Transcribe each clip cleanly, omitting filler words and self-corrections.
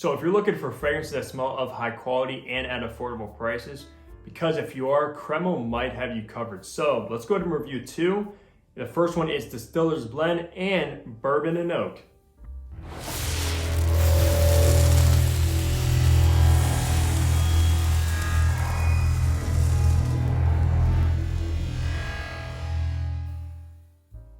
So if you're looking for fragrances that smell of high quality and at affordable prices, because if you are, Cremo might have you covered. So let's go ahead and review two. The first one is Distillers Blend and Bourbon Oak.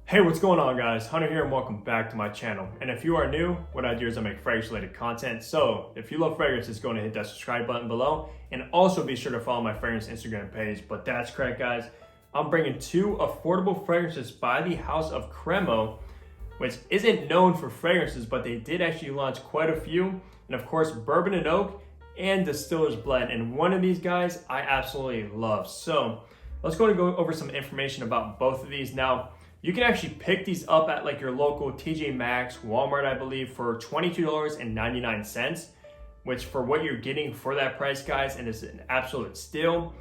Hey, what's going on guys? Hunter here and welcome back to my channel. And if you are new, what I do is I make fragrance related content. So if you love fragrances, go ahead and hit that subscribe button below. And also be sure to follow my fragrance Instagram page. But that's correct guys. I'm bringing two affordable fragrances by the house of Cremo, which isn't known for fragrances, but they did actually launch quite a few. And of course, Bourbon Oak and Distillers Blend. And one of these guys I absolutely love. So let's go over some information about both of these. Now, you can actually pick these up at like your local TJ Maxx, Walmart, I believe, for $22.99, which for what you're getting for that price, guys, and it's an absolute steal.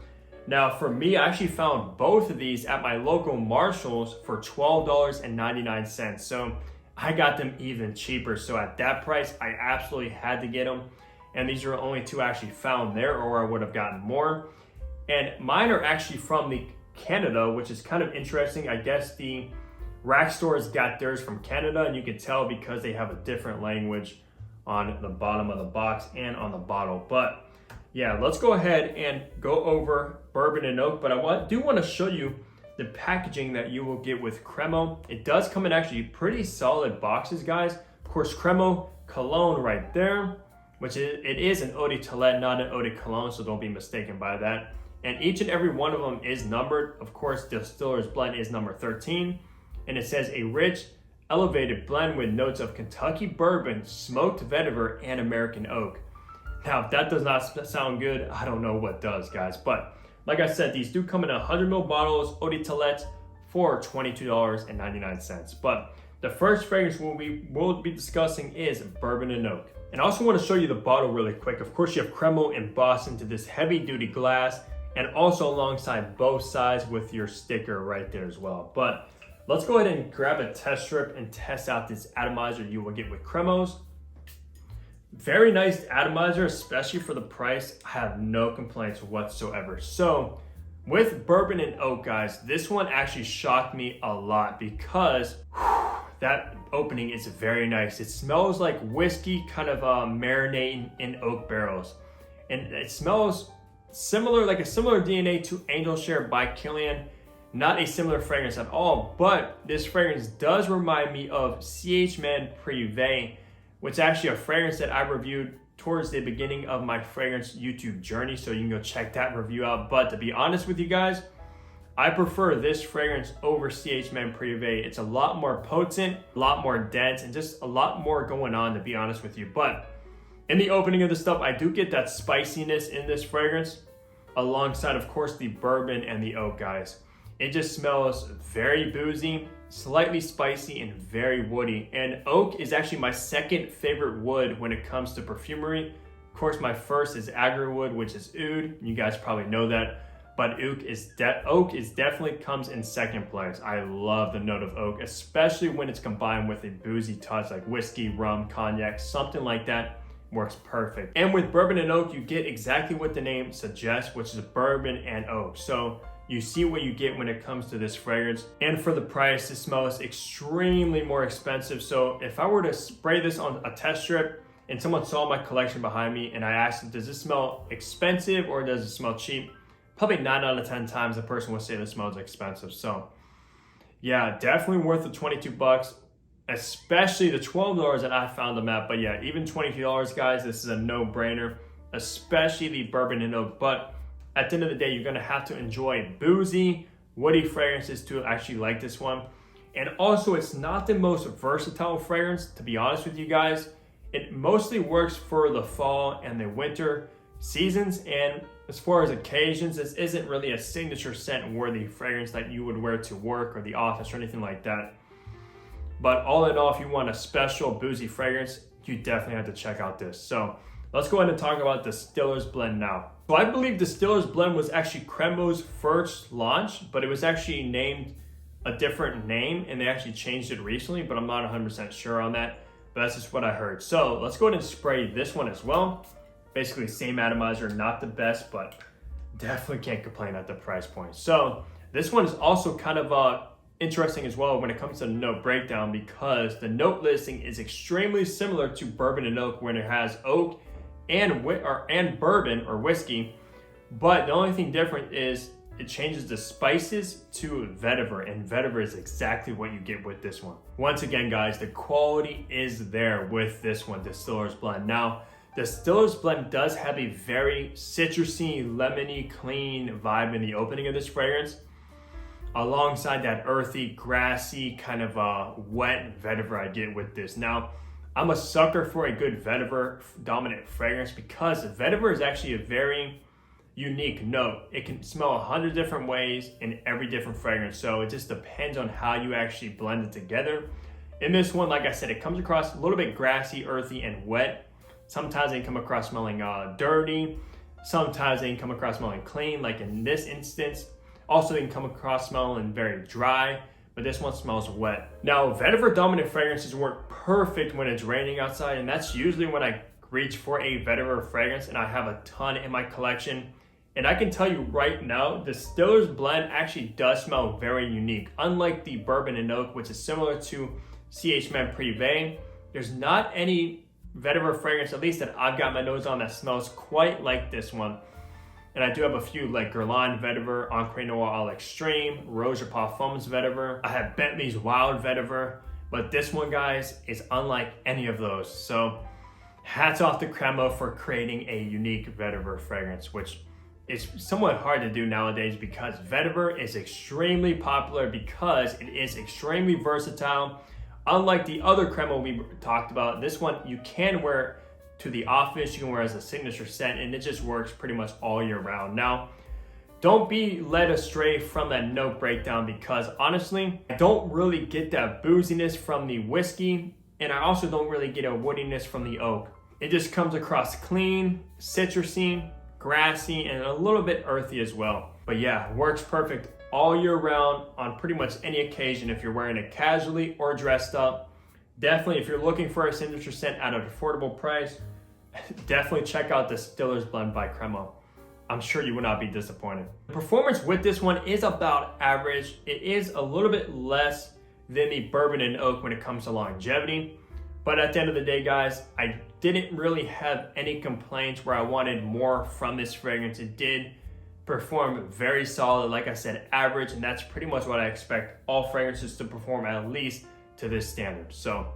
Now, for me, I actually found both of these at my local Marshalls for $12.99. So I got them even cheaper. So at that price, I absolutely had to get them. And these are the only two I actually found there, or I would have gotten more. And mine are actually from the Canada, which is kind of interesting. I guess the rack stores got theirs from Canada, and you can tell because they have a different language on the bottom of the box and on the bottle. But yeah, let's go ahead and go over Bourbon Oak. But I do want to show you the packaging that you will get with Cremo. It does come in actually pretty solid boxes, guys. Of course, Cremo cologne right there, which it is an eau de toilette, not an eau de cologne, so don't be mistaken by that. And each and every one of them is numbered. Of course, Distillers Blend is number 13. And it says a rich, elevated blend with notes of Kentucky bourbon, smoked vetiver, and American oak. Now, if that does not sound good, I don't know what does, guys. But like I said, these do come in 100 ml bottles, eau de toilette, for $22.99. But the first fragrance we will be discussing is Bourbon Oak. And I also want to show you the bottle really quick. Of course, you have Cremo embossed into this heavy duty glass, and also alongside both sides with your sticker right there as well. But let's go ahead and grab a test strip and test out this atomizer you will get with Cremos. Very nice atomizer, especially for the price. I have no complaints whatsoever. So with Bourbon Oak, guys, this one actually shocked me a lot because that opening is very nice. It smells like whiskey, kind of marinating in oak barrels. And it smells similar, like a similar DNA to Angel Share by Killian. Not a similar fragrance at all, but this fragrance does remind me of CH-Man Privé, which is actually a fragrance that I reviewed towards the beginning of my fragrance YouTube journey, so you can go check that review out. But to be honest with you guys, I prefer this fragrance over CH-Man Privé. It's a lot more potent, a lot more dense, and just a lot more going on, to be honest with you. But in the opening of the stuff, I do get that spiciness in this fragrance, alongside, of course, the bourbon and the oak, guys. It just smells very boozy, slightly spicy, and very woody. And oak is actually my second favorite wood when it comes to perfumery. Of course, my first is agarwood, which is oud. You guys probably know that. But oak is definitely comes in second place. I love the note of oak, especially when it's combined with a boozy touch like whiskey, rum, cognac, something like that. Works perfect. And with Bourbon Oak, you get exactly what the name suggests, which is bourbon and oak. So you see what you get when it comes to this fragrance. And for the price, it smells extremely more expensive. So if I were to spray this on a test strip and someone saw my collection behind me and I asked them, does this smell expensive or does it smell cheap? Probably 9 out of 10 times the person would say this smells expensive. So yeah, definitely worth the 22 bucks. Especially the $12 that I found them at. But yeah, even $22, guys, this is a no-brainer, especially the Bourbon Oak. But at the end of the day, you're gonna have to enjoy boozy, woody fragrances to actually like this one. And also, it's not the most versatile fragrance, to be honest with you guys. It mostly works for the fall and the winter seasons. And as far as occasions, this isn't really a signature scent worthy fragrance that you would wear to work or the office or anything like that. But all in all, if you want a special boozy fragrance, you definitely have to check out this. So let's go ahead and talk about Distillers Blend now. So I believe Distillers Blend was actually Cremo's first launch, but it was actually named a different name and they actually changed it recently, but I'm not 100% sure on that. but that's just what I heard. So let's go ahead and spray this one as well. Basically same atomizer, not the best, but definitely can't complain at the price point. So this one is also kind of interesting as well when it comes to the note breakdown, because the note listing is extremely similar to Bourbon Oak when it has oak and bourbon or whiskey, but the only thing different is it changes the spices to vetiver, and vetiver is exactly what you get with this one. Once again, guys, the quality is there with this one, Distillers Blend. Now, Distillers Blend does have a very citrusy, lemony, clean vibe in the opening of this fragrance, alongside that earthy, grassy, kind of wet vetiver I get with this. Now, I'm a sucker for a good vetiver dominant fragrance because vetiver is actually a very unique note. It can smell 100 different ways in every different fragrance, so it just depends on how you actually blend it together. In this one, like I said, it comes across a little bit grassy, earthy, and wet. Sometimes they come across smelling dirty. Sometimes they can come across smelling clean, like in this instance. Also, they can come across smelling very dry, but this one smells wet. Now, vetiver dominant fragrances work perfect when it's raining outside, and that's usually when I reach for a vetiver fragrance, and I have a ton in my collection. And I can tell you right now, Distillers Blend actually does smell very unique. Unlike the Bourbon Oak, which is similar to CH Men Privé, there's not any vetiver fragrance, at least that I've got my nose on, that smells quite like this one. And I do have a few like Guerlain vetiver, Encre Noir All Extreme, Rose de Parfums vetiver. I have Bentley's Wild vetiver, but this one, guys, is unlike any of those. So hats off to Cremo for creating a unique vetiver fragrance, which is somewhat hard to do nowadays because vetiver is extremely popular because it is extremely versatile. Unlike the other Cremo we talked about, this one you can wear to the office, you can wear as a signature scent, and it just works pretty much all year round. Now, don't be led astray from that note breakdown because honestly, I don't really get that booziness from the whiskey, and I also don't really get a woodiness from the oak. It just comes across clean, citrusy, grassy, and a little bit earthy as well. But yeah, works perfect all year round on pretty much any occasion if you're wearing it casually or dressed up. Definitely, if you're looking for a signature scent at an affordable price, definitely check out the Distillers Blend by Cremo. I'm sure you will not be disappointed. The performance with this one is about average. It is a little bit less than the Bourbon Oak when it comes to longevity. But at the end of the day, guys, I didn't really have any complaints where I wanted more from this fragrance. It did perform very solid, like I said, average, and that's pretty much what I expect all fragrances to perform, at least to this standard. So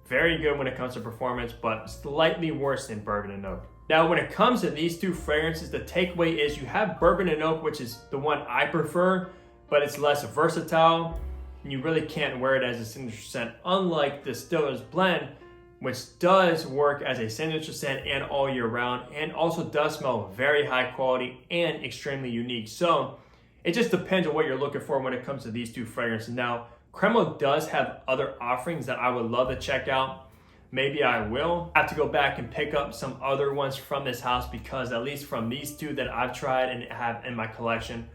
very good when it comes to performance, but slightly worse than Bourbon Oak. Now, when it comes to these two fragrances, the takeaway is you have Bourbon Oak, which is the one I prefer, but it's less versatile. You really can't wear it as a signature scent, unlike the Distillers Blend, which does work as a signature scent and all year round, and also does smell very high quality and extremely unique. So it just depends on what you're looking for when it comes to these two fragrances. Now, Cremo does have other offerings that I would love to check out. Maybe I will have to go back and pick up some other ones from this house, because at least from these two that I've tried and have in my collection,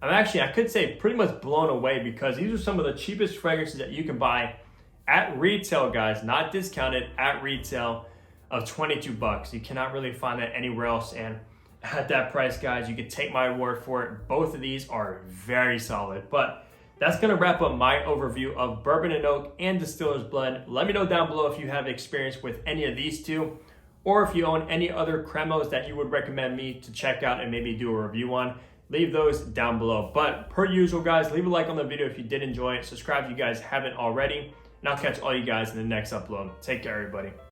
I'm actually, I could say, pretty much blown away, because these are some of the cheapest fragrances that you can buy at retail, guys, not discounted, at retail, of 22 bucks. You cannot really find that anywhere else, and at that price, guys, you can take my word for it. Both of these are very solid. But that's gonna wrap up my overview of Bourbon Oak and Distillers Blend. Let me know down below if you have experience with any of these two, or if you own any other Cremos that you would recommend me to check out and maybe do a review on. Leave those down below. But per usual, guys, leave a like on the video if you did enjoy it. Subscribe if you guys haven't already. And I'll catch all you guys in the next upload. Take care, everybody.